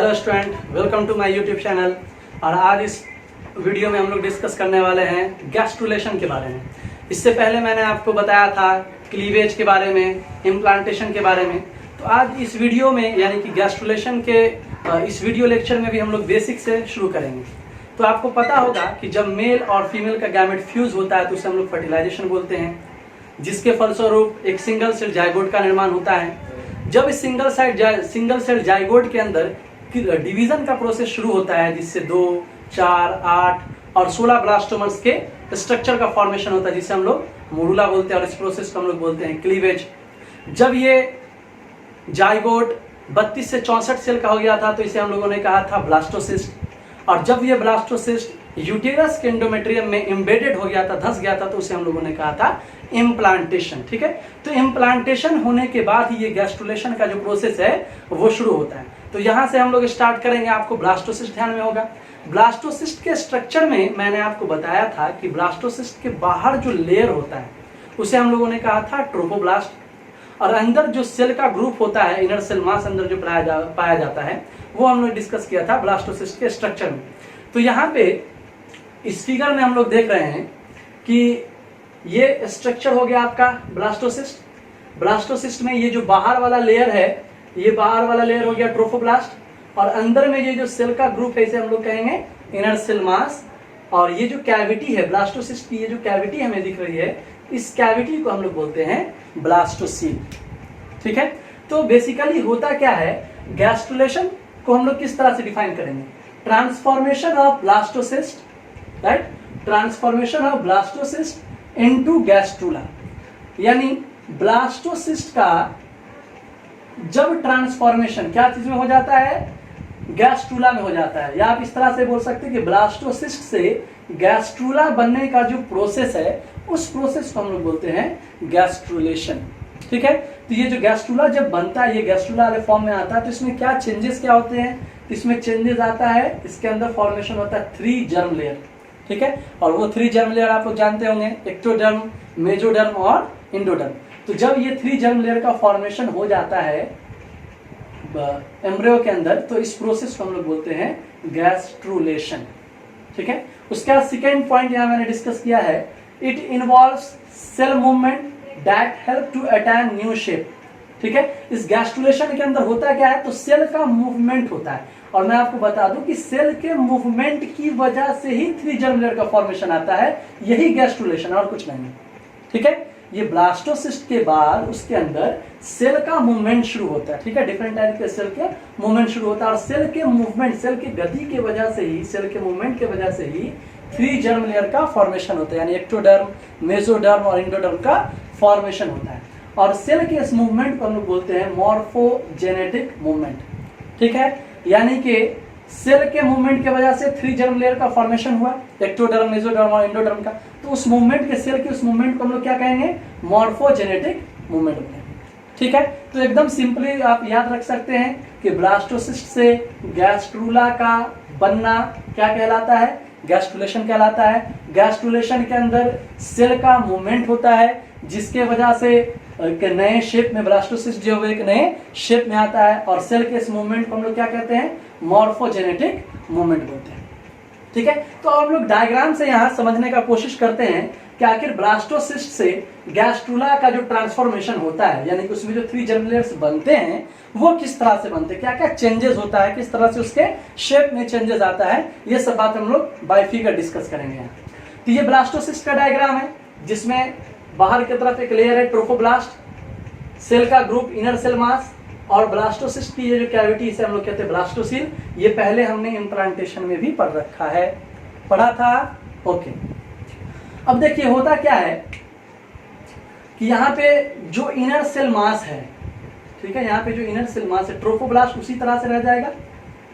Hello student, welcome to my YouTube channel. और आज इस वीडियो में हम लोग डिस्कस करने वाले हैं गैस्ट्रुलेशन के बारे में। इससे पहले मैंने आपको बताया था क्लीवेज के बारे में, इम्प्लांटेशन के बारे में। तो आज इस वीडियो में यानी कि गैस्ट्रुलेशन के इस वीडियो लेक्चर में भी हम लोग बेसिक से शुरू करेंगे। तो आपको पता होगा कि जब मेल और फीमेल का गैमेट फ्यूज होता है तो उसे हम लोग फर्टिलाइजेशन बोलते हैं, जिसके फलस्वरूप एक सिंगल सेल जाइगोट का निर्माण होता है। जब इस सिंगल सेल जाइगोट के अंदर डिवीजन का प्रोसेस शुरू होता है, जिससे 2, 4, 8 और 16 ब्लास्टोमर्स के स्ट्रक्चर का फॉर्मेशन होता है, जिसे हम लोग मोडुला बोलते हैं, और इस प्रोसेस को हम लोग बोलते हैं क्लीवेज। जब ये जाइगोट 32 से 64 सेल का हो गया था तो इसे हम लोगों ने कहा था ब्लास्टोसिस्ट। और जब ये ब्लास्टोसिस्ट यूटेरस के एंडोमेट्रियम में एम्बेडेड हो गया था, धंस गया था, तो उसे हम लोगों ने कहा था इम्प्लांटेशन। ठीक है, तो इम्प्लांटेशन होने के बाद ही ये गैस्ट्रुलेशन का जो प्रोसेस है वो शुरू होता है। तो यहाँ से हम लोग स्टार्ट करेंगे। आपको ब्लास्टोसिस्ट ध्यान में होगा। ब्लास्टोसिस्ट के स्ट्रक्चर में मैंने आपको बताया था कि ब्लास्टोसिस्ट के बाहर जो लेयर होता है उसे हम लोगों ने कहा था ट्रोफोब्लास्ट, और अंदर जो सेल का ग्रुप होता है, इनर सेल मास अंदर जो पाया जाता है, वो हम लोग डिस्कस किया था ब्लास्टोसिस्ट के स्ट्रक्चर में। तो यहाँ पे इस फिगर में हम लोग देख रहे हैं कि ये स्ट्रक्चर हो गया आपका ब्लास्टोसिस्ट। ब्लास्टोसिस्ट में ये जो बाहर वाला लेयर है, ये बाहर वाला लेयर हो गया ट्रोफोब्लास्ट, और अंदर में ये जो सेल का ग्रुप है इसे हम लोग कहेंगे इनर सेल मास। और ये जो कैविटी है ब्लास्टोसिस्ट की, ये जो कैविटी हमें दिख रही है, इस कैविटी को हम लोग बोलते हैं ब्लास्टोसील। ठीक है, तो बेसिकली होता क्या है, गैस्ट्रुलेशन को हम लोग किस तरह से डिफाइन करेंगे? Transformation of blastocyst, right, transformation of blastocyst into gastrula. यानी ब्लास्टोसिस्ट का जब ट्रांसफॉर्मेशन क्या चीज में हो जाता है? गैस्ट्रुला में हो जाता है। या आप इस तरह से बोल सकते हैं कि ब्लास्टोसिस्ट से गैस्ट्रुला बनने का जो प्रोसेस है उस प्रोसेस को हम लोग बोलते हैं गैस्ट्रुलेशन। ठीक है, तो ये जो गैस्ट्रुला जब बनता है, ये गैस्ट्रुला वाले फॉर्म में आता है, तो इसमें क्या चेंजेस क्या होते हैं? इसमें चेंजेस आता है, इसके अंदर फॉर्मेशन होता है 3 जर्म लेयर। ठीक है, और वो 3 जर्म लेयर आप लोग जानते होंगे, एक्टोडर्म, मेसोडर्म और एंडोडर्म। तो जब ये 3 जर्म लेयर का फॉर्मेशन हो जाता है एम्ब्रियो के अंदर, तो इस प्रोसेस को हम लोग बोलते हैं गैस्ट्रुलेशन। ठीक है, उसके बाद सेकेंड पॉइंट यहाँ मैंने डिस्कस किया है, it involves cell movement that help to attain new shape. ठीक है, इस गैस्ट्रुलेशन के अंदर होता क्या है, तो सेल का मूवमेंट होता है। और मैं आपको बता दूं कि सेल के मूवमेंट की वजह से ही 3 जर्म लेयर का फॉर्मेशन आता है, यही गैस्ट्रुलेशन और कुछ नहीं है। ठीक है, ये ब्लास्टोसिस्ट के बाद उसके अंदर सेल का मूवमेंट शुरू होता है। ठीक है, डिफरेंट टाइप के सेल के मूवमेंट शुरू होता है, और सेल के मूवमेंट, सेल की गति की वजह से ही, सेल के मूवमेंट की वजह से ही 3 जर्म लेयर का फॉर्मेशन होता है, यानी एक्टोडर्म, मेसोडर्म और एंडोडर्म का फॉर्मेशन होता है। और सेल के इस मूवमेंट को हम लोग बोलते हैं मॉर्फोजेनेटिक मूवमेंट। ठीक है, यानी कि सेल के मूवमेंट की वजह से 3 जर्म लेयर का फॉर्मेशन हुआ, एक्टोडर्म, मेसोडर्म और एंडोडर्म का, तो उस मूवमेंट के, सेल के उस मूवमेंट को हम लोग क्या कहेंगे? मॉर्फोजेनेटिक मूवमेंट होते हैं। ठीक है, तो एकदम सिंपली आप याद रख सकते हैं कि ब्लास्टोसिस्ट से गैस्ट्रुला का बनना क्या कहलाता है? गैस्ट्रुलेशन कहलाता है। गैस्ट्रुलेशन के अंदर सेल का मूवमेंट होता है, जिसके वजह से एक नए शेप में ब्लास्टोसिस्ट जो है एक नए शेप में आता है, और सेल के इस मूवमेंट को हम लोग क्या कहते हैं? मॉर्फोजेनेटिक मूवमेंट बोलते हैं। ठीक है, तो हम लोग डायग्राम से यहाँ समझने का कोशिश करते हैं कि आखिर ब्लास्टोसिस्ट से गैस्ट्रुला का जो ट्रांसफॉर्मेशन होता है, यानी कि उसमें जो 3 जर्म लेयर्स बनते हैं वो किस तरह से बनते हैं, क्या क्या चेंजेस होता है, किस तरह से उसके शेप में चेंजेस आता है, ये सब बात हम लोग बाय फिगर डिस्कस करेंगे यहाँ। तो ये ब्लास्टोसिस्ट का डायग्राम है, जिसमें बाहर की तरफ एक लेयर है ट्रोफोब्लास्ट, सेल का ग्रुप इनर सेल मास, और ब्लास्टोसिस्ट की ये जो कैविटी, इसे हम लोग कहते हैं ब्लास्टोसील। ये पहले हमने इम्प्लांटेशन में भी पढ़ रखा है, पढ़ा था। ओके, अब देखिए होता क्या है कि यहाँ पे जो इनर सेल मास है, ठीक है, यहाँ पे जो इनर सेल मास है, ट्रोफोब्लास्ट उसी तरह से रह जाएगा।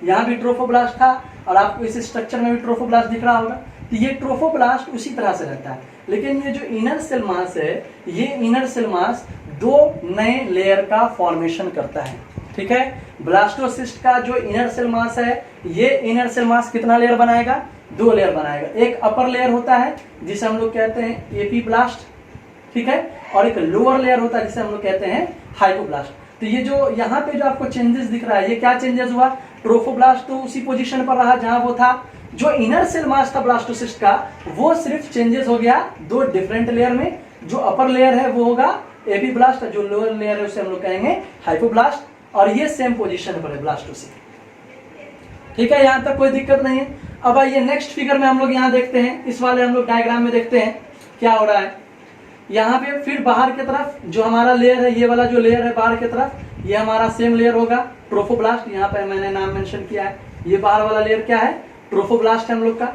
यहाँ भी ट्रोफोब्लास्ट था, और आपको इस स्ट्रक्चर में भी ट्रोफोब्लास्ट दिख रहा होगा, तो ये ट्रोफोब्लास्ट उसी तरह से रहता है। लेकिन ये जो इनर सेल मास है, ये इनर सेल मास 2 नए लेयर का फॉर्मेशन करता है। ठीक है, ब्लास्टोसिस्ट का जो इनर सेल मास है, ये इनर सेल मास कितना लेयर बनाएगा? 2 लेयर बनाएगा। एक अपर लेयर होता है जिसे हम लोग कहते हैं एपीब्लास्ट, ठीक है, और एक लोअर लेयर होता है जिसे हम लोग कहते हैं हाइपोब्लास्ट। तो ये जो यहाँ पे जो आपको चेंजेस दिख रहा है, ये क्या चेंजेस हुआ? ट्रोफोब्लास्ट तो उसी पोजीशन पर रहा जहां वो था। जो इनर सेल मास था ब्लास्टोसिस्ट का वो सिर्फ चेंजेस हो गया दो डिफरेंट लेयर में। जो अपर लेयर है वो होगा एपीब्लास्ट, जो लोअर लेयर है उसे हम लोग कहेंगे हाइपोब्लास्ट, और ये सेम पोजीशन पर है ब्लास्टोसिस्ट। ठीक है, यहां तक कोई दिक्कत नहीं है। अब आइए नेक्स्ट फिगर में हम लोग यहाँ देखते हैं, इस वाले हम लोग डायग्राम में देखते हैं क्या हो रहा है। यहाँ पे फिर बाहर की तरफ जो हमारा लेयर है, ये वाला जो लेयर है बाहर की तरफ, ये हमारा सेम लेयर होगा ट्रोफोब्लास्ट। यहाँ पे मैंने नाम मेंशन किया है, ये बाहर वाला लेयर क्या है, ट्रोफोब्लास्ट है हम लोग का।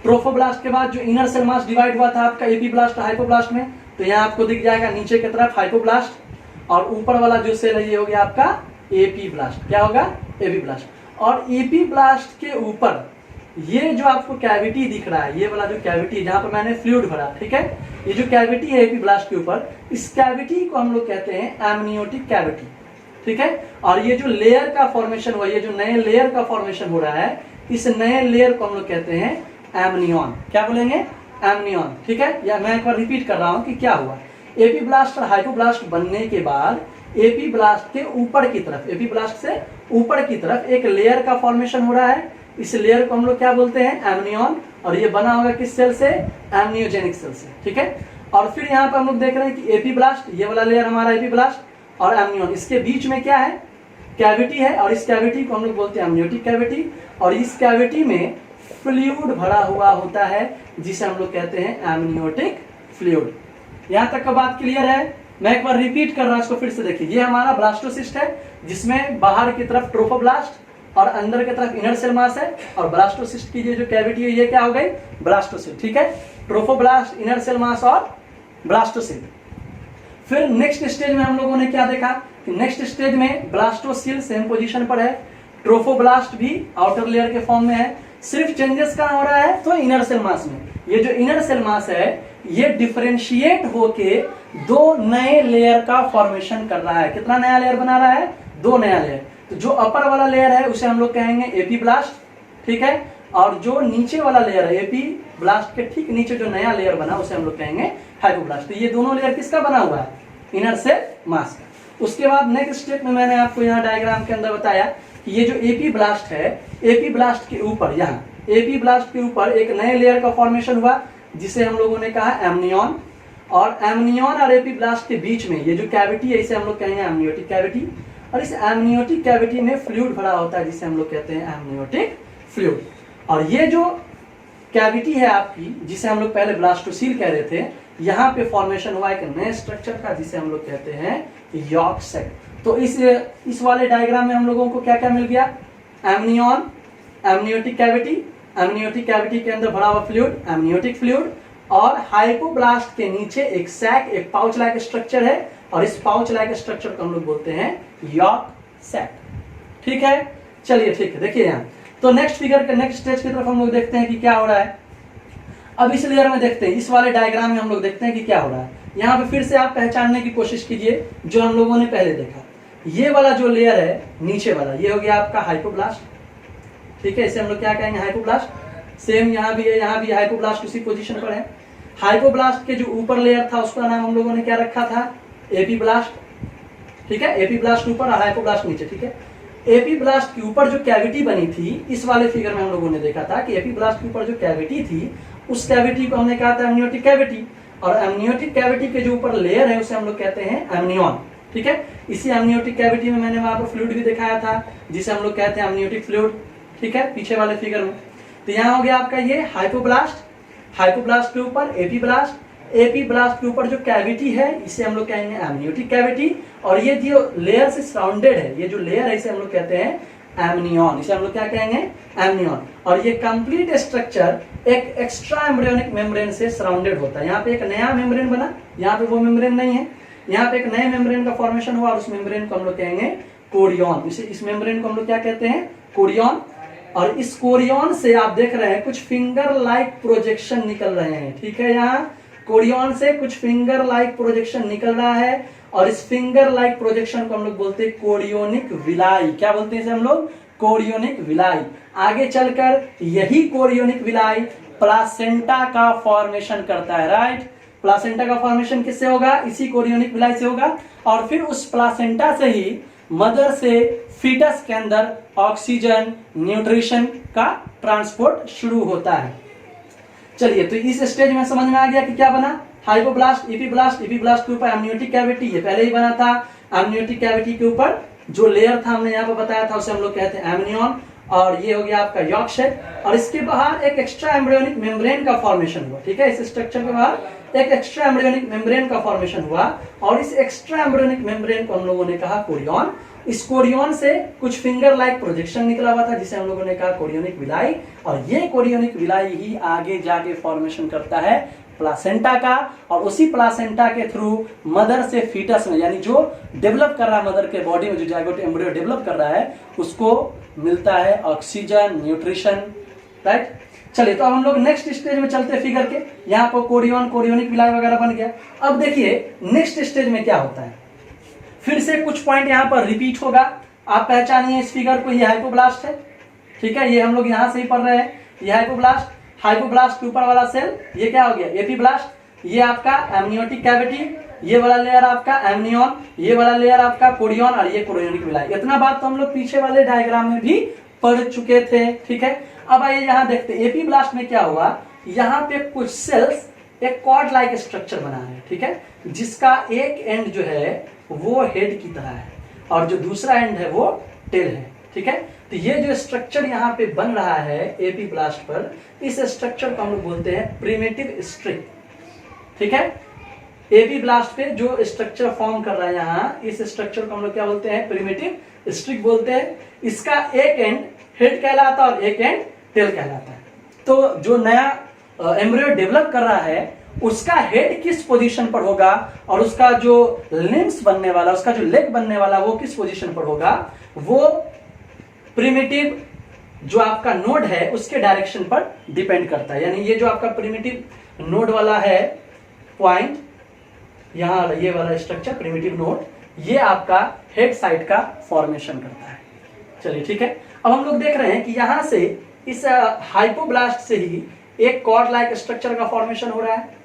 ट्रोफोब्लास्ट के बाद जो इनर सेल मास डिवाइड हुआ था आपका एपीब्लास्ट हाइपोब्लास्ट में, तो यहाँ आपको दिख जाएगा नीचे की तरफ हाइपोब्लास्ट, और ऊपर वाला जो सेल है ये हो गया आपका एपीब्लास्ट। क्या होगा, एपीब्लास्ट। और एपीब्लास्ट के ऊपर ये जो आपको कैविटी दिख रहा है, ये वाला जो कैविटी जहां पर मैंने फ्लूइड भरा, ठीक है, ये जो कैविटी है एपीब्लास्ट के ऊपर, इस कैविटी को हम लोग कहते हैं एमनियोटिक कैविटी। ठीक है, और ये जो लेयर का फॉर्मेशन हुआ, ये जो नए लेयर का फॉर्मेशन हो रहा है, इस नए लेयर को हम लोग कहते हैं एमनियन। क्या बोलेंगे, एमनियन। ठीक है, या मैं एक बार रिपीट कर रहा हूं कि क्या हुआ। एपीब्लास्ट और हाइपोब्लास्ट बनने के बाद एपीब्लास्ट के ऊपर की तरफ, एपीब्लास्ट से ऊपर की तरफ एक लेयर का फॉर्मेशन हो रहा है। इस लेयर को हम लोग क्या बोलते हैं, एमनियन, और ये बना होगा किस सेल से, एमनियोजेनिक सेल से। ठीक है, और फिर यहाँ पर हम लोग देख रहे हैं कि एपीब्लास्ट, ये वाला लेयर हमारा एपीब्लास्ट और एमनियन, इसके बीच में क्या है, कैविटी है, और इस कैविटी को हम लोग बोलते हैं एमनियोटिक कैविटी। और इस कैविटी में फ्लूइड भरा हुआ होता है जिसे हम लोग कहते हैं एमनियोटिक फ्लूइड। यहाँ तक का बात क्लियर है। मैं एक बार रिपीट कर रहा हूं, इसको फिर से देखिए। ये हमारा ब्लास्टोसिस्ट है जिसमें बाहर की तरफ ट्रोफोब्लास्ट और अंदर की तरफ इनर सेल मास है, और ब्लास्टोसिस्ट की ये जो कैविटी है ये क्या हो गई, ब्लास्टोसिस्ट। ठीक है, ट्रोफोब्लास्ट, इनर सेल मास और ब्लास्टोसिस्ट। फिर नेक्स्ट स्टेज में हम लोगों ने क्या देखा कि नेक्स्ट स्टेज में ब्लास्टोसिल सेम पोजीशन पर है, ट्रोफोब्लास्ट भी आउटर लेयर के फॉर्म में है। सिर्फ चेंजेस कहां हो रहा है, तो इनर सेल मास में। ये जो इनर सेल मास है ये डिफरेंशिएट होके दो नए लेयर का फॉर्मेशन कर रहा है। कितना नया लेयर बना रहा है, दो नया लेयर। तो जो अपर वाला लेयर है उसे हम लोग कहेंगे एपीब्लास्ट। ठीक है, और जो नीचे वाला लेयर है एपीब्लास्ट के ठीक नीचे जो नया लेयर बना उसे हम लोग कहेंगे हाइपोब्लास्ट। तो ये दोनों लेयर किसका बना हुआ है, इनर सेल मास का। उसके बाद नेक्स्ट स्टेप में मैंने आपको यहाँ डायग्राम के अंदर बताया कि ये जो एपीब्लास्ट है, एपीब्लास्ट के ऊपर, यहाँ एपीब्लास्ट के ऊपर एक नए लेयर का फॉर्मेशन हुआ जिसे हम लोगों ने कहा एमनियन। और एमनियन और एपीब्लास्ट के बीच में ये जो कैविटी है इसे हम लोग कहेंगे एमनियोटिक कैविटी। और इस एमनियोटिक कैविटी में फ्लूइड भरा होता है जिसे हम लोग कहते हैं एमनियोटिक फ्लूइड। और ये जो कैविटी है आपकी, जिसे हम लोग पहले ब्लास्टोसील कह रहे थे, यहाँ पे फॉर्मेशन हुआ एक नए स्ट्रक्चर का जिसे हम लोग कहते हैं यॉर्क सेक। तो इस वाले डायग्राम में हम लोगों को क्या क्या मिल गया, amnion, amniotic cavity, amniotic cavity के अंदर भरा हुआ फ्लूइड, एमनियोटिक फ्लूइड, और हाइपोब्लास्ट के नीचे एक सैक, एक पाउच लाइक स्ट्रक्चर है, और इस पाउच लाइक स्ट्रक्चर को हम लोग बोलते हैं यॉर्क सैक। ठीक है, चलिए ठीक है, देखिए यहाँ। तो नेक्स्ट फिगर के नेक्स्ट स्टेज की तरफ हम लोग देखते हैं कि क्या हो रहा है। अब इस लेयर में देखते हैं, इस वाले डायग्राम में हम लोग देखते हैं कि क्या हो रहा है। यहाँ पे फिर से आप पहचानने की कोशिश कीजिए जो हम लोगों ने पहले देखा। ये वाला जो लेयर है नीचे वाला, ये हो गया आपका हाइपोब्लास्ट। ठीक है, इसे हम लोग क्या कहेंगे, हाइपोब्लास्ट। सेम यहाँ भी है, यहाँ भी हाइपोब्लास्ट उसी पोजीशन पर है। हाइपोब्लास्ट के जो ऊपर लेयर था उसका नाम हम लोगों ने क्या रखा था, एपीब्लास्ट। ठीक है, एपीब्लास्ट ऊपर और हाइपोब्लास्ट नीचे। ठीक है, एपीब्लास्ट के ऊपर जो कैविटी बनी थी, इस वाले फिगर में हम लोगों ने देखा था कि एपीब्लास्ट के ऊपर जो कैविटी थी उस कैविटी को हमने कहा था एमनियोटिक कैविटी। और एमनियोटिक कैविटी के जो ऊपर लेयर है उसे हम लोग कहते हैं एमनियन। ठीक है, इसी एमनियोटिक कैविटी में मैंने वहां पर फ्लूइड भी दिखाया था जिसे हम लोग कहते हैं एमनियोटिक फ्लूइड। ठीक है, पीछे वाले फिगर में। तो यहाँ हो गया आपका ये हाइपोब्लास्ट, हाइपोब्लास्ट के ऊपर एपीब्लास्ट, एपीब्लास्ट के ऊपर जो कैविटी है इसे हम लोग कहेंगे एमनियोटिक कैविटी। और ये जो लेयर से सराउंडेड है, ये जो लेयर है इसे हम लोग कहते हैं एमनियन। इसे हम लोग क्या कहेंगे, एमनियन। और ये कंप्लीट स्ट्रक्चर एक एक्स्ट्रा एम्ब्रियोनिक मेम्ब्रेन से सराउंडेड होता है। यहाँ पे एक नया मेम्ब्रेन बना, यहाँ पे वो मेम्ब्रेन नहीं है, यहाँ पे एक नए मेम्ब्रेन का फॉर्मेशन हुआ और उस मेम्ब्रेन को हम लोग कहेंगे कोरियन। इस मेम्ब्रेन को हम लोग क्या कहते हैं, कोरियन। और इस कोरियन से आप देख रहे हैं कुछ फिंगर लाइक प्रोजेक्शन निकल रहे हैं। ठीक है, यहाँ कोरियन से कुछ फिंगर लाइक प्रोजेक्शन निकल रहा है, और इस फिंगर लाइक प्रोजेक्शन को हम लोग बोलते हैं कोरियोनिक विलाई। क्या बोलते हैं इसे हम लोग, कोरियोनिक विलाई। आगे चलकर यही कोरियोनिक विलाई प्लासेंटा का फॉर्मेशन करता है। राइट, प्लासेंटा का फॉर्मेशन किससे होगा, इसी कोरियोनिक विलाई से होगा। और फिर उस प्लासेंटा से ही मदर से फीटस के अंदर ऑक्सीजन न्यूट्रिशन का ट्रांसपोर्ट शुरू होता है। चलिए, तो इस स्टेज में समझ में आ गया कि क्या बना, हाइपोब्लास्ट, एपीब्लास्ट, एपीब्लास्ट के ऊपर एमनियोटिक कैविटी, ये पहले ही बना था। एमनियोटिक कैविटी के ऊपर जो लेयर था हमने यहाँ पर बताया था उसे हम लोग कहते हैं एमनियन, और ये हो गया आपका यॉर्क शेल, और इसके बाहर एक एक्स्ट्रा एम्ब्रियोनिक मेम्ब्रेन का फॉर्मेशन हुआ। ठीक है, इस स्ट्रक्चर के बाहर एक एक्स्ट्रा एम्ब्रियोनिक मेम्ब्रेन का फॉर्मेशन हुआ, और इस एक्स्ट्रा एम्ब्रियोनिक मेम्ब्रेन को हम लोगों ने कहा कोरियन। इस कोरियन से कुछ फिंगर लाइक प्रोजेक्शन निकला हुआ था जिसे हम लोगों ने कहा कोरियोनिक विलाई, और ये कोरियोनिक विलाई ही आगे जाके फॉर्मेशन करता है प्लासेंटा का, और उसी प्लासेंटा के थ्रू मदर से फीटस में, यानी जो डेवलप कर रहा है मदर के बॉडी में, जो जाइगोट एम्ब्रियो डेवलप कर रहा है, उसको मिलता है ऑक्सीजन न्यूट्रिशन। राइट, चलिए तो अब हम लोग नेक्स्ट स्टेज में चलते हैं फिगर के। यहाँ पर कोरियन, कोरियोनिक विलाई वगैरह बन गया। अब देखिए नेक्स्ट स्टेज में क्या होता है, फिर से कुछ पॉइंट यहाँ पर रिपीट होगा। आप पहचानिए इस फिगर को, ये हाइपोब्लास्ट है। ठीक है, ये हम लोग यहाँ से ही पढ़ रहे हैं, ये हाइपोब्लास्ट। हाइपोब्लास्ट के ऊपर वाला सेल ये क्या हो गया, एपीब्लास्ट। ये आपका एमनियोटिक कैविटी, ये वाला लेयर आपका एमनियन, ये वाला लेयर आपका कोरियन, और ये कोरियोनिक विलाई। इतना बात तो हम लोग पीछे वाले डायग्राम में भी पढ़ चुके थे। ठीक है, अब आइए यहाँ देखते हैं एपीब्लास्ट में क्या हुआ। यहाँ पे कुछ सेल्स एक कॉर्ड लाइक स्ट्रक्चर बना है। ठीक है, जिसका एक एंड जो है वो हेड की तरह है और जो दूसरा एंड है वो टेल है। ठीक है, तो ये जो स्ट्रक्चर यहाँ पे बन रहा है एपीब्लास्ट पर, इस स्ट्रक्चर को हम लोग बोलते हैं प्रिमिटिव स्ट्रिक। ठीक है, एपीब्लास्ट पे जो स्ट्रक्चर फॉर्म कर रहा है यहाँ, इस स्ट्रक्चर को हम लोग क्या बोलते हैं, प्रिमिटिव स्ट्रिक बोलते हैं। इसका एक एंड हेड कहलाता है और एक एंड टेल कहलाता है। तो जो नया एम्ब्रियो डेवलप कर रहा है उसका हेड किस पोजीशन पर होगा और उसका जो लिम्स बनने वाला, उसका जो लेग बनने वाला, वो किस पोजीशन पर होगा, वो प्रिमिटिव जो आपका नोड है उसके डायरेक्शन पर डिपेंड करता है। यानी ये जो आपका प्रिमिटिव नोड वाला है पॉइंट, यहां ये वाला स्ट्रक्चर प्रिमिटिव नोड, ये आपका हेड साइड का फॉर्मेशन करता है। चलिए ठीक है, अब हम लोग देख रहे हैं कि यहां से इस हाइपोब्लास्ट से ही एक कॉर्ड लाइक स्ट्रक्चर का फॉर्मेशन हो रहा है।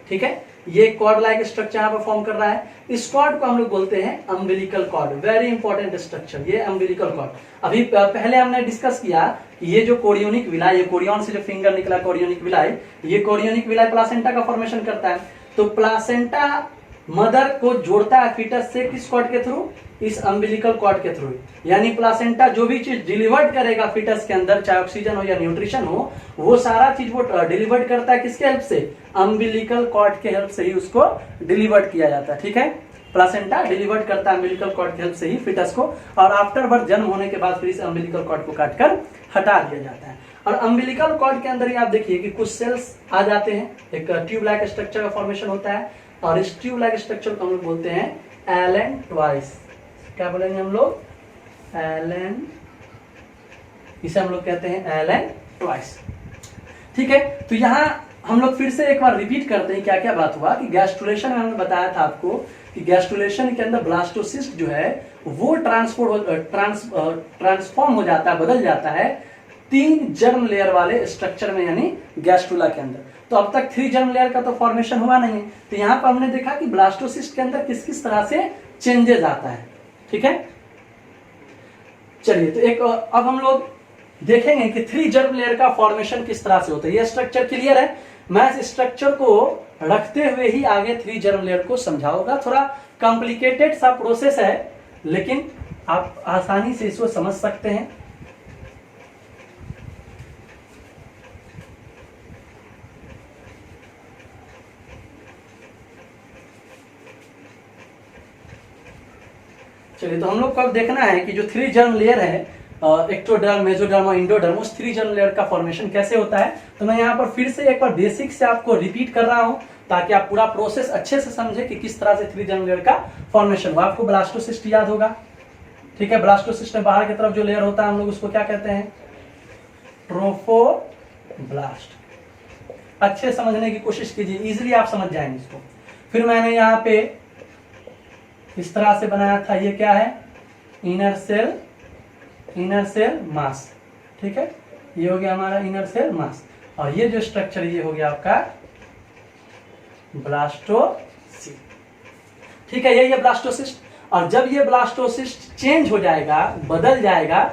ठीक है, ये कॉर्ड लाइक स्ट्रक्चर यहाँ पर फॉर्म कर रहा है। इस कॉर्ड को हम लोग बोलते हैं umbilical cord. Very important structure ये अम्बिलिकल कॉर्ड। अभी पहले हमने डिस्कस किया कि ये जो कोरियोनिक विलाई, ये कोरियन से जो फिंगर निकला कोरियोनिक विलाई, ये कोरियोनिक विलाई प्लासेंटा का फॉर्मेशन करता है। तो प्लासेंटा मदर को जोड़ता है फीटस से किस कॉर्ड के थ्रू, इस अम्बिलिकल कॉर्ड के थ्रू। यानी प्लासेंटा जो भी चीज डिलीवर्ड करेगा फीटस के अंदर, चाहे ऑक्सीजन हो या न्यूट्रिशन हो, वो सारा चीज वो डिलीवर्ड करता है किसके हेल्प से, अम्बिलिकल कॉर्ड के हेल्प से ही उसको डिलीवर्ड किया जाता है। ठीक है, प्लासेंटा डिलीवर्ड करता है अम्बिलिकल कॉर्ड के हेल्प से ही फीटस को, और आफ्टर बर्थ जन्म होने के बाद फिर इस अम्बिलिकल कॉर्ड को काटकर हटा दिया जाता है। और अम्बिलिकल कॉर्ड के अंदर ही आप देखिए कि कुछ सेल्स आ जाते हैं, एक ट्यूब लाइक स्ट्रक्चर का फॉर्मेशन होता है, और इस ट्यूब लाइक स्ट्रक्चर को हम लोग बोलते हैं एलन ट्वाइस। क्या बोलेंगे हम लोग, एलन, इसे हम लोग कहते हैं एलन ट्वाइस। ठीक है, तो यहाँ हम लोग फिर से एक बार रिपीट करते हैं क्या क्या बात हुआ कि गैस्ट्रुलेशन में हमने बताया था आपको कि गैस्ट्रुलेशन के अंदर ब्लास्टोसिस्ट जो है वो ट्रांसफॉर्म हो जाता है, बदल जाता है 3 जर्म लेयर वाले स्ट्रक्चर में, यानी गैस्ट्रुला के अंदर। तो अब तक 3 जर्म लेयर का तो फॉर्मेशन हुआ नहीं, तो यहाँ पर हमने देखा कि ब्लास्टोसिस्ट के अंदर किस किस तरह से चेंजेस आता है। ठीक है, चलिए तो एक अब हम लोग देखेंगे कि 3 जर्म लेयर का फॉर्मेशन किस तरह से होता है। ये स्ट्रक्चर क्लियर है, मैं इस स्ट्रक्चर को रखते हुए ही आगे 3 जर्म लेयर को समझाऊंगा। थोड़ा कॉम्प्लिकेटेड सा प्रोसेस है, लेकिन आप आसानी से इसको समझ सकते हैं। चलिए तो हम लोग को अब देखना है कि जो 3 जर्म लेयर है, एक्टोडर्म, मेसोडर्म और इंडोडर्म, उस 3 जर्म लेयर का फॉर्मेशन कैसे होता है। तो मैं यहाँ पर फिर से एक बार बेसिक से आपको रिपीट कर रहा हूँ ताकि आप पूरा प्रोसेस अच्छे से समझे कि किस तरह से 3 जर्म लेयर का फॉर्मेशन हुआ। आपको ब्लास्टोसिस्ट याद होगा। ठीक है, ब्लास्टोसिस्ट में बाहर की तरफ जो लेयर होता है हम लोग उसको क्या कहते हैं, ट्रोफोब्लास्ट। अच्छे समझने की कोशिश कीजिए, इजिली आप समझ जाएंगे इसको। फिर मैंने यहाँ पे इस तरह से बनाया था, ये क्या है, इनर सेल मास। ठीक है, ये हो गया हमारा इनर सेल मास, और ये जो स्ट्रक्चर ये हो गया आपका ब्लास्टोसिस्ट। ठीक है, यही है ब्लास्टोसिस्ट। और जब ये ब्लास्टोसिस्ट चेंज हो जाएगा, बदल जाएगा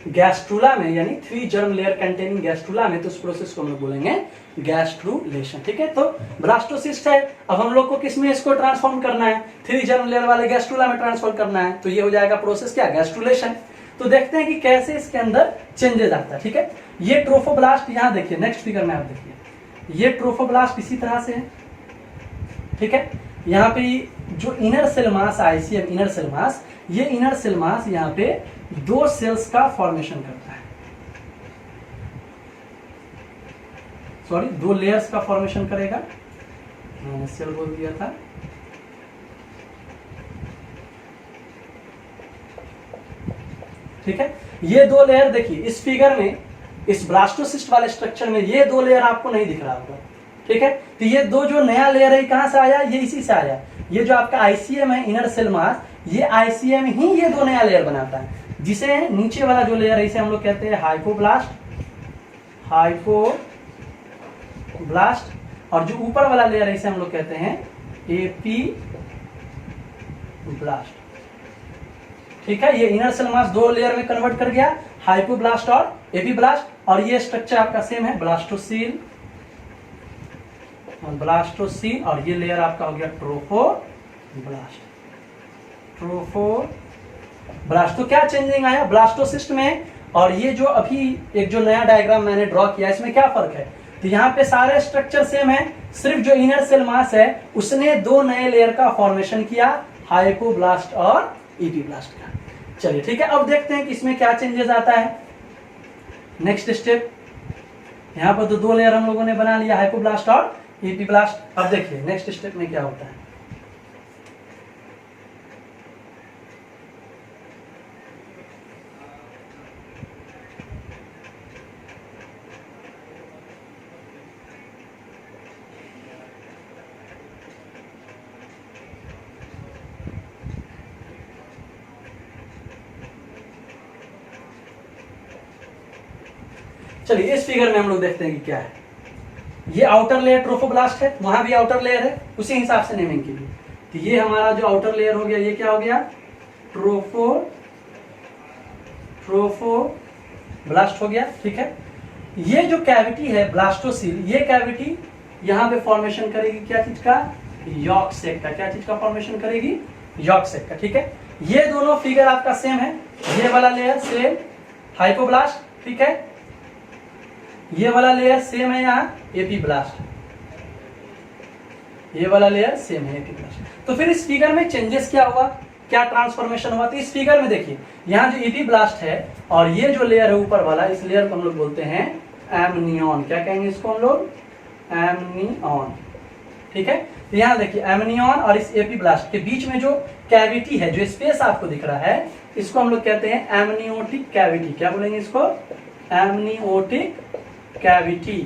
गैस्ट्रुला में, यानी 3 जर्म लेयर कंटेनिंग गैस्ट्रुला में, तो उस प्रोसेस को हम लोग बोलेंगे गैस्ट्रुलेशन। ठीक है, तो ब्लास्टोसिस्ट है, अब हम लोग को किसमें इसको ट्रांसफॉर्म करना है, 3 जर्म लेयर वाले गैस्ट्रुला में ट्रांसफॉर्म करना है, तो ये हो जाएगा प्रोसेस क्या, गैस्ट्रुलेशन। तो देखते हैं कि कैसे इसके अंदर चेंजेस आता है। ठीक है, ये ट्रोफोब्लास्ट, यहाँ देखिए नेक्स्ट फिगर में आप देखिए, ये ट्रोफोब्लास्ट इसी तरह से है। ठीक है, यहाँ पे जो inner cell mass ICM inner cell mass, ये इनर सेल मास यहाँ पे 2 सेल्स का फॉर्मेशन करता है, सॉरी 2 लेयर्स का फॉर्मेशन करेगा, मैंने सेल बोल दिया था। ठीक है, ये 2 लेयर देखिए इस फिगर में, इस ब्लास्टोसिस्ट वाले स्ट्रक्चर में ये 2 लेयर आपको नहीं दिख रहा होगा। ठीक है, तो ये 2 जो नया लेयर है कहां से आया, ये इसी से आया। ये जो आपका आईसीएम है इनर सेल मास, ये आईसीएम ही ये 2 नया लेयर बनाता है, जिसे नीचे वाला जो लेयर है इसे हम लोग कहते हैं हाइपोब्लास्ट, और जो ऊपर वाला लेयर है इसे हम लोग कहते हैं एपीब्लास्ट। ठीक है, ये इनर सेल मास 2 लेयर में कन्वर्ट कर गया, हाइपोब्लास्ट और एपीब्लास्ट, और ये स्ट्रक्चर आपका सेम है, ब्लास्टोसील, और ये लेयर आपका हो गया ट्रोफोब्लास्ट। तो क्या चेंजिंग आया ब्लास्टोसिस्ट में, और ये जो अभी एक जो नया डायग्राम मैंने ड्रॉ किया, इसमें क्या फर्क है, तो यहाँ पे सारे स्ट्रक्चर सेम है, सिर्फ जो इनर सेल मास है उसने 2 नए लेयर का फॉर्मेशन किया, हाइपोब्लास्ट और एपीब्लास्ट का। चलिए ठीक है, अब देखते हैं कि इसमें क्या चेंजेस आता है। नेक्स्ट स्टेप, यहाँ पर तो 2 लेयर हम लोगों ने बना लिया, हाइपोब्लास्ट और एपीब्लास्ट। अब देखिए नेक्स्ट स्टेप में क्या होता है। चलिए इस फिगर में हम लोग देखते हैं कि क्या है। ये आउटर लेयर ट्रोफोब्लास्ट है, वहां भी आउटर लेयर है, उसी हिसाब से नेमिंग की। तो ये हमारा जो आउटर लेयर हो गया, ये क्या हो गया, ट्रोफोब्लास्ट हो गया। ठीक है, ये जो कैविटी है ब्लास्टोसील, ये कैविटी यहाँ पे फॉर्मेशन करेगी क्या चीज का, यॉर्क सैक का। क्या चीज का फॉर्मेशन करेगी, यॉर्क सैक का। ठीक है, ये दोनों फिगर आपका सेम है, ये वाला लेयर सेम हाइपोब्लास्ट, ठीक है, ये वाला लेयर सेम है यहाँ एपीब्लास्ट, ये वाला लेयर सेम है एपीब्लास्ट। तो फिर इस फिगर में चेंजेस क्या हुआ, क्या ट्रांसफॉर्मेशन हुआ, तो इस फिगर में देखिए यहाँ जो एपीब्लास्ट है और ये जो लेयर है ऊपर वाला, इस लेयर को हम लोग बोलते हैं एमनियन। क्या कहेंगे इसको हम लोग, एमनियन। ठीक है, तो यहाँ देखिए एमनियन और इस एपीब्लास्ट के बीच में जो कैविटी है, जो स्पेस आपको दिख रहा है, इसको हम लोग कहते हैं एमनियोटिक कैविटी। क्या बोलेंगे इसको, एमनियोटिक कैविटी।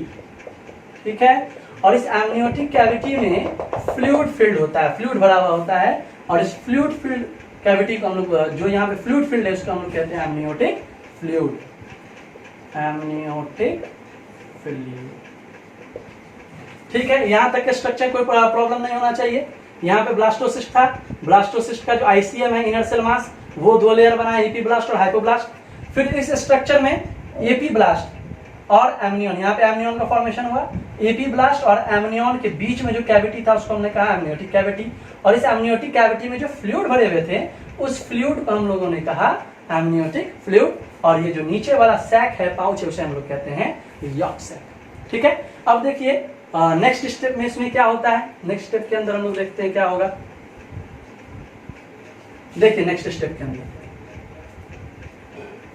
ठीक है, और इस एमनियोटिक कैविटी में फ्लूइड फील्ड होता है, फ्लूइड भरा हुआ होता है, और इस फ्लूइड फील्ड कैविटी को हम लोग, जो यहाँ पे फ्लूइड फील्ड है उसको हम लोग कहते हैं एमनियोटिक फ्लूइड, एमनियोटिक फ्लूइड। ठीक है, यहाँ तक के स्ट्रक्चर कोई प्रॉब्लम नहीं होना चाहिए। यहाँ पे ब्लास्टोसिस्ट था, ब्लास्टोसिस्ट का जो आईसीएम है इनर सेल मास, वो 2 लेयर बना है, एपीब्लास्ट और हाइपोब्लास्ट। फिर इस स्ट्रक्चर में एपीब्लास्ट और एमनियन, यहाँ पे एमनियन का फॉर्मेशन हुआ, एपीब्लास्ट और एमनियन के बीच में जो कैविटी था उसको हमने कहा एमनियोटिक कैविटी, और इस एमनियोटिक कैविटी में जो फ्लूइड भरे हुए थे उस फ्लूइड को हम लोगों ने कहा एमनियोटिक फ्लूइड, और ये जो नीचे वाला सैक है, पाउच है, उसे हम लोग कहते हैं यॉर्क सैक। ठीक है, अब देखिए नेक्स्ट स्टेप में इसमें क्या होता है। नेक्स्ट स्टेप के अंदर हम लोग देखते हैं क्या होगा। देखिए नेक्स्ट स्टेप के अंदर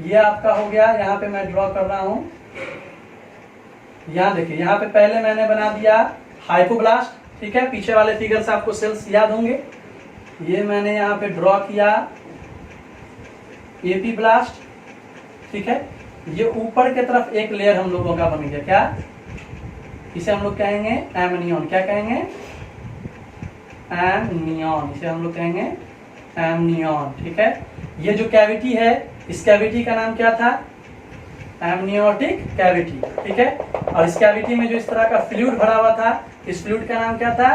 ये आपका हो गया, यहाँ पे मैं ड्रॉ कर रहा हूं, यहाँ देखिए, यहाँ पे पहले मैंने बना दिया हाइपोब्लास्ट। ठीक है, पीछे वाले फिगर से आपको सेल्स याद होंगे। ये मैंने यहाँ पे ड्रॉ किया एपीब्लास्ट। ठीक है, ये ऊपर की तरफ एक लेयर हम लोगों का बन गया, क्या, इसे हम लोग कहेंगे एमनियन। क्या कहेंगे, एमनियन, इसे हम लोग कहेंगे एमनियन। ठीक है, ये जो कैविटी है, इस कैविटी का नाम क्या था, एमनियोटिक कैविटी। ठीक है, और इस कैविटी में जो इस तरह का फ्लूइड भरा हुआ था, इस फ्लूइड का नाम क्या था,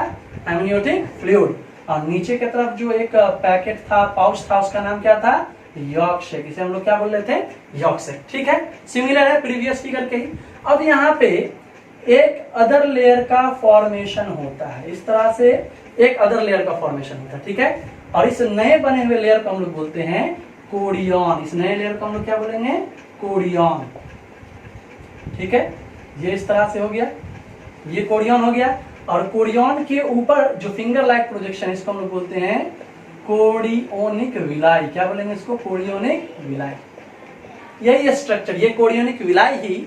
एमनियोटिक फ्लूइड। और नीचे की तरफ जो एक पैकेट था, पाउच था, उसका नाम क्या था, यॉर्क शेक। इसे हम लोग क्या बोल रहे थे, यॉर्क शेक। ठीक है, सिमिलर है प्रीवियस फिगर के ही। अब यहाँ पे एक अदर लेयर का फॉर्मेशन होता है, इस तरह से एक अदर लेयर का फॉर्मेशन होता है। ठीक है, और इस नए बने हुए लेयर को हम लोग बोलते हैं कोरियन। इस नए लेयर को हम लोग क्या बोलेंगे, कोरियन। ठीक है, ये इस तरह से हो गया, ये कोरियन हो गया। और कोरियन के ऊपर जो फिंगर लाइक प्रोजेक्शन, इसको हम लोग बोलते हैं कोरियोनिक विलाई। क्या बोलेंगे इसको, कोरियोनिक विलाई। यही स्ट्रक्चर, ये कोरियोनिक विलाई ही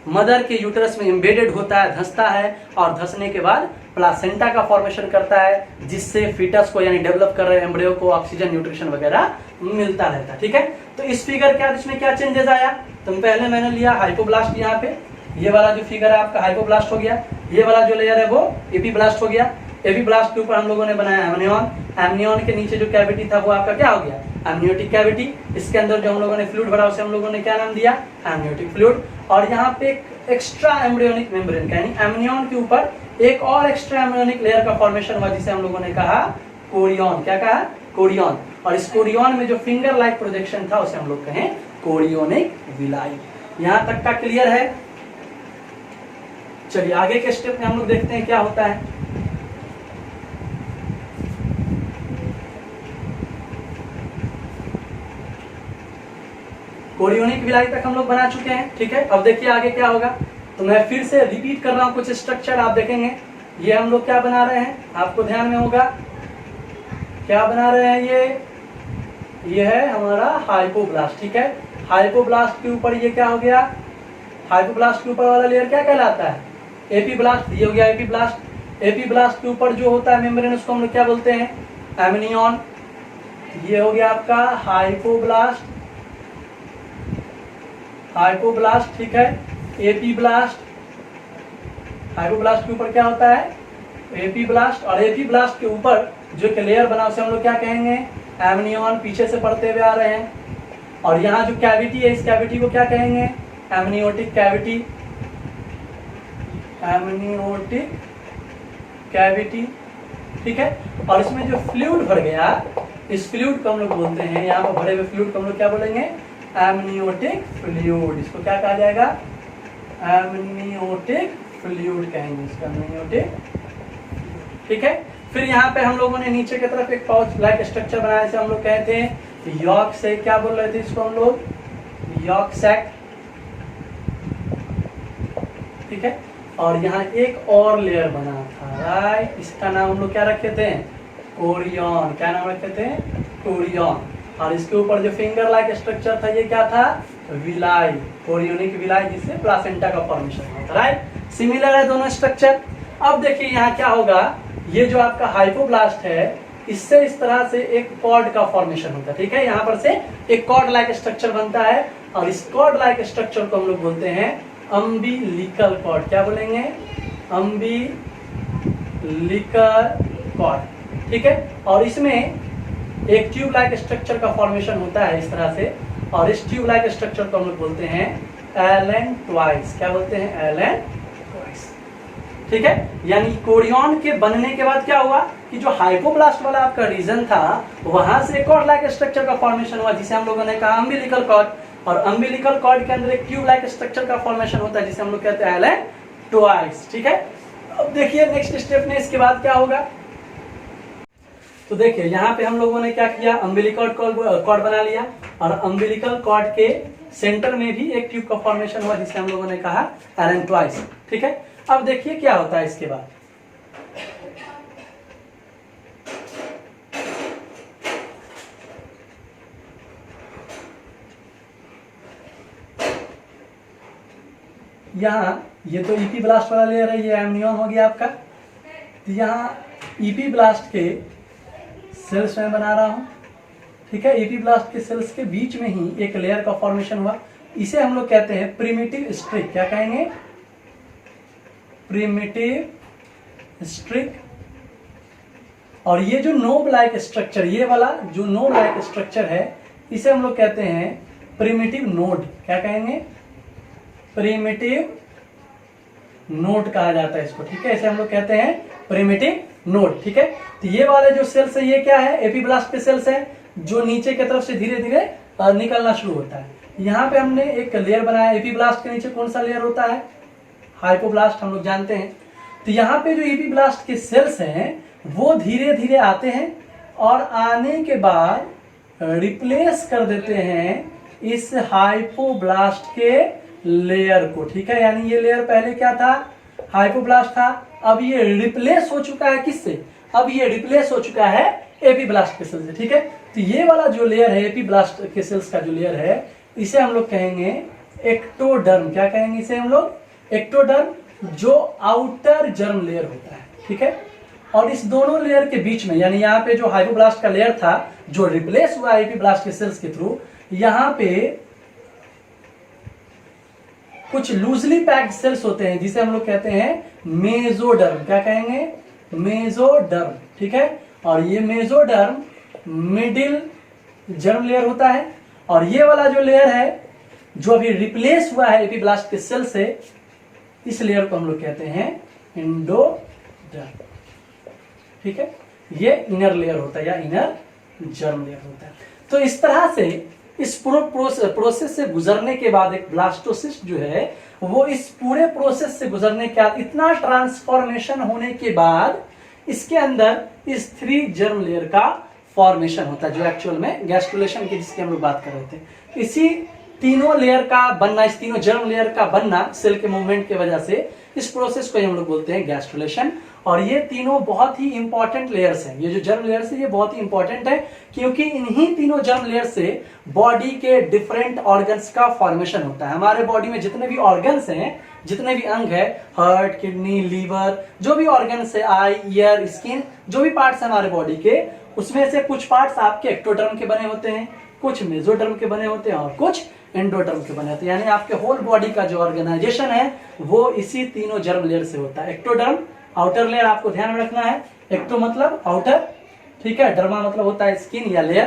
मदर के यूटरस में एम्बेडेड होता है, धंसता है, और धंसने के बाद प्लासेंटा का फॉर्मेशन करता है, जिससे फीटस को यानी डेवलप कर रहे एम्ब्रियो को ऑक्सीजन, न्यूट्रिशन वगैरह मिलता रहता है। ठीक है, तो इस फिगर क्या, इसमें क्या चेंजेस आया, तो पहले मैंने लिया हाइपोब्लास्ट, यहाँ पे ये वाला जो फिगर है आपका हाइपोब्लास्ट हो गया। ये वाला जो लेयर है वो एपीब्लास्ट हो गया। एपीब्लास्ट के ऊपर हम लोगों ने बनाया एमनियन। एमनियन के नीचे जो कैविटी था वो आपका क्या हो गया, एमनियोटिक कैविटी। इसके अंदर जो हम लोगों ने फ्लूइड भरा उसे हम लोगों ने क्या नाम दिया, एमनियोटिक फ्लूइड। और यहाँ पे एक एक्स्ट्रा एम्ब्रियोनिक मेम्ब्रेन, यानी एमनियन के ऊपर एक और एक्स्ट्रा एम्ब्रियोनिक लेयर का फॉर्मेशन हुआ, जिसे हम लोगों ने कहा कोरियन। क्या कहा, कोरियन। और इस कोरियन में जो फिंगर लाइक प्रोजेक्शन था उसे हम लोग कहें कोरियोनिक विलाई। यहाँ तक का क्लियर है। चलिए आगे के स्टेप में हम लोग देखते हैं क्या होता है। कोरियोनिक विलाई तक हम लोग बना चुके हैं। ठीक है, अब देखिए आगे क्या होगा। तो मैं फिर से रिपीट कर रहा हूं कुछ स्ट्रक्चर, आप देखेंगे ये हम लोग क्या बना रहे हैं, आपको ध्यान में होगा क्या बना रहे हैं। ये है हमारा हाइपोब्लास्ट। ठीक है, हाइपोब्लास्ट के ऊपर ये क्या हो गया, हाइपोब्लास्ट के ऊपर वाला लेयर क्या कहलाता है, एपीब्लास्ट। ये हो गया एपीब्लास्ट। एपीब्लास्ट के ऊपर जो होता है मेम्ब्रेन, उसको हम लोग क्या बोलते हैं, एमनियन। ये हो गया आपका हाइपोब्लास्ट, हाइपोब्लास्ट। ठीक है, एपीब्लास्ट। हाइपोब्लास्ट के ऊपर क्या होता है, एपीब्लास्ट। और एपीब्लास्ट के ऊपर जो लेयर बना उसे हम लोग क्या कहेंगे, एमनियन। पीछे से पढ़ते हुए आ रहे हैं। और यहाँ जो कैविटी है, इस कैविटी को क्या कहेंगे, एमनियोटिक कैविटी। Amniotic cavity. ठीक है, और इसमें जो फ्लूइड भर गया, इस फ्लूइड को हम लोग बोलते हैं, यहाँ पर भरे हुए फ्लूइड को हम लोग क्या बोलेंगे, एमनियोटिक फ्लूइड। इसको क्या कहा जाएगा, एमनियोटिक फ्लूइड कहेंगे इसका, एमनियोटिक। ठीक है, फिर यहाँ पे हम लोगों ने नीचे की तरफ एक पाउच लाइक स्ट्रक्चर बनाया, इसे हम लोग कहते हैं यॉर्क सैक। क्या बोल रहे थे इसको हम लोग, यॉर्क सैक। ठीक है, और यहाँ एक और लेयर बना था, राइट। इसका नाम हम लोग क्या रखे थे, कोरियन। क्या नाम रखे थे, कोरियन। और इसके ऊपर जो फिंगर लाइक स्ट्रक्चर था, ये क्या था, विलाई, कोरियोनिक विलाई, जिससे प्लासेंटा का फॉर्मेशन होता है, राइट। सिमिलर है दोनों स्ट्रक्चर। अब देखिए यहाँ क्या होगा, ये जो आपका हाइपोब्लास्ट है, इससे इस तरह से एक कॉर्ड का फॉर्मेशन होता है। ठीक है, यहाँ पर से एक कॉर्ड लाइक स्ट्रक्चर बनता है, और इस कॉर्ड लाइक स्ट्रक्चर को हम लोग बोलते हैं अम्बिलिकल कॉर्ड। क्या बोलेंगे, अम्बिलिकल कॉर्ड। ठीक है, और इसमें एक ट्यूब लाइक स्ट्रक्चर का फॉर्मेशन होता है इस तरह से, और इस ट्यूब लाइक स्ट्रक्चर को हम लोग बोलते हैं एलन ट्वाइस। क्या बोलते हैं, एलन ट्वाइस। ठीक है, यानी कोरियन के बनने के बाद क्या हुआ कि जो हाइपोब्लास्ट वाला आपका रीजन था, वहां से कॉर्ड लाइक स्ट्रक्चर का फॉर्मेशन हुआ, जिसे हम लोगों ने कहा अम्बिलिकल कॉर्ड। और अम्बिलिकल कॉर्ड के अंदर एक ट्यूब लाइक स्ट्रक्चर का फॉर्मेशन होता है, जिसे हम लोग कहते हैं एलन ट्वाइस। ठीक है, अब देखिए नेक्स्ट स्टेप में इसके बाद क्या होगा। तो देखिए यहाँ पे हम लोगों ने क्या किया, अम्बिलिकल कॉर्ड बना लिया, और अम्बिलिकल कॉर्ड के सेंटर में भी एक ट्यूब का फॉर्मेशन हुआ, जिसे हम लोगों ने कहा एलन ट्वाइस। ठीक है, अब देखिए क्या होता है इसके बाद। यहाँ ये तो ईपीब्लास्ट वाला लेयर है, ये एमनियन हो गया आपका। तो यहाँ ईपीब्लास्ट के सेल्स में बना रहा हूँ। ठीक है, ईपीब्लास्ट के सेल्स के बीच में ही एक लेयर का फॉर्मेशन हुआ, इसे हम लोग कहते हैं प्रिमिटिव स्ट्रिक। क्या कहेंगे, प्रिमिटिव स्ट्रिक। और ये जो नोब लाइक स्ट्रक्चर, ये वाला जो नोब लाइक स्ट्रक्चर है, इसे हम लोग कहते हैं प्रिमिटिव नोड। क्या कहेंगे, प्रिमिटिव नोड कहा जाता है इसको। ठीक है, इसे हम लोग कहते हैं प्रिमिटिव नोड, ठीक है। तो ये वाले जो सेल्स है ये क्या है, एपीब्लास्ट के सेल्स है जो नीचे की तरफ से धीरे धीरे निकलना शुरू होता है। यहाँ पे हमने एक लेयर बनाया, एपीब्लास्ट के नीचे कौन सा लेयर होता है, हाइपोब्लास्ट, हम लोग जानते हैं। तो यहाँ पे जो एपीब्लास्ट के सेल्स हैं वो धीरे धीरे आते हैं और आने के बाद रिप्लेस कर देते हैं इस हाइपोब्लास्ट के लेयर को, ठीक है। यानी ये लेयर पहले क्या था, हाइपोब्लास्ट था, अब ये रिप्लेस हो चुका है किससे, अब ये रिप्लेस हो चुका है एपीब्लास्ट के सेल से, ठीक है। तो ये वाला जो लेयर है एपीब्लास्ट के सेल्स का जो लेयर है इसे हम लोग कहेंगे एक्टोडर्म। क्या कहेंगे इसे हम लोग, एक्टोडर्म, जो आउटर जर्म लेयर होता है, ठीक है। और इस दोनों लेयर के बीच में, यानी यहाँ पे जो हाइपोब्लास्ट का लेयर था जो रिप्लेस हुआ एपीब्लास्ट के सेल्स के थ्रू, यहाँ पे कुछ लूजली पैक्ड सेल्स होते हैं जिसे हम लोग कहते हैं मेसोडर्म। क्या कहेंगे, मेसोडर्म, ठीक है। और ये मेसोडर्म मिडिल जर्म लेयर होता है और ये वाला जो लेयर है जो अभी रिप्लेस हुआ है एपीब्लास्ट के सेल से, इस लेयर को हम लोग कहते हैं एंडोडर्म, ठीक है। ये इनर लेयर होता है या इनर जर्म लेयर होता है। तो इस तरह से इस पूरे प्रोसेस से गुजरने के बाद एक ब्लास्टोसिस्ट जो है वो इस पूरे प्रोसेस से गुजरने के बाद, इतना ट्रांसफॉर्मेशन होने के बाद इसके अंदर इस 3 जर्म लेयर का फॉर्मेशन होता है जो एक्चुअल में गैस्ट्रुलेशन की जिसकी हम लोग बात कर रहे थे। इसी तीनों लेयर का बनना, इस तीनों जर्म लेयर का बनना सेल के मूवमेंट की वजह से, इस प्रोसेस को हम लोग बोलते हैं गैस्ट्रुलेशन। और ये तीनों बहुत ही इंपॉर्टेंट लेयर्स हैं, ये जो जर्म लेयर्स है ये बहुत ही इंपॉर्टेंट है क्योंकि इन्हीं तीनों जर्म लेयर से बॉडी के डिफरेंट ऑर्गन्स का फॉर्मेशन होता है। हमारे बॉडी में जितने भी ऑर्गन्स हैं, जितने भी अंग है, हार्ट, किडनी, लीवर, जो भी ऑर्गन्स है, आई, ईयर, स्किन, जो भी पार्ट्स है हमारे बॉडी के, उसमें से कुछ पार्ट्स आपके एक्टोडर्म के बने होते हैं, कुछ मेसोडर्म के बने होते हैं और कुछ एंडोडर्म के बने होते हैं। यानी आपके होल बॉडी का जो ऑर्गेनाइजेशन है वो इसी तीनों जर्म लेयर से होता है। एक्टोडर्म आउटर लेयर, आपको ध्यान में रखना है, एक्टो मतलब आउटर, ठीक है, डर्मा मतलब होता है स्किन या लेयर,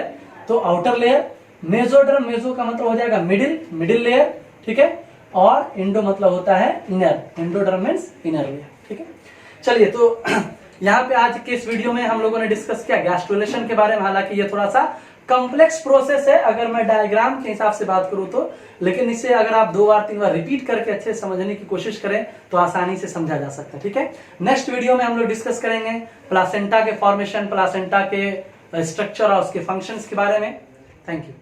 तो आउटर लेयर। मेसोडर्म, मेसो का मतलब हो जाएगा मिडिल, मिडिल लेयर, ठीक है। और एंडो मतलब होता है inner, endoderm means inner layer, ठीक है। चलिए, तो यहाँ पे आज के इस वीडियो में हम लोगों ने डिस्कस किया गैस्ट्रुलेशन के बारे में। हालांकि ये थोड़ा सा कॉम्प्लेक्स प्रोसेस है अगर मैं डायग्राम के हिसाब से बात करूं तो, लेकिन इसे अगर आप 2 बार 3 बार रिपीट करके अच्छे से समझने की कोशिश करें तो आसानी से समझा जा सकता है, ठीक है। नेक्स्ट वीडियो में हम लोग डिस्कस करेंगे प्लासेंटा के फॉर्मेशन, प्लासेंटा के स्ट्रक्चर और उसके फंक्शंस के बारे में। Thank you.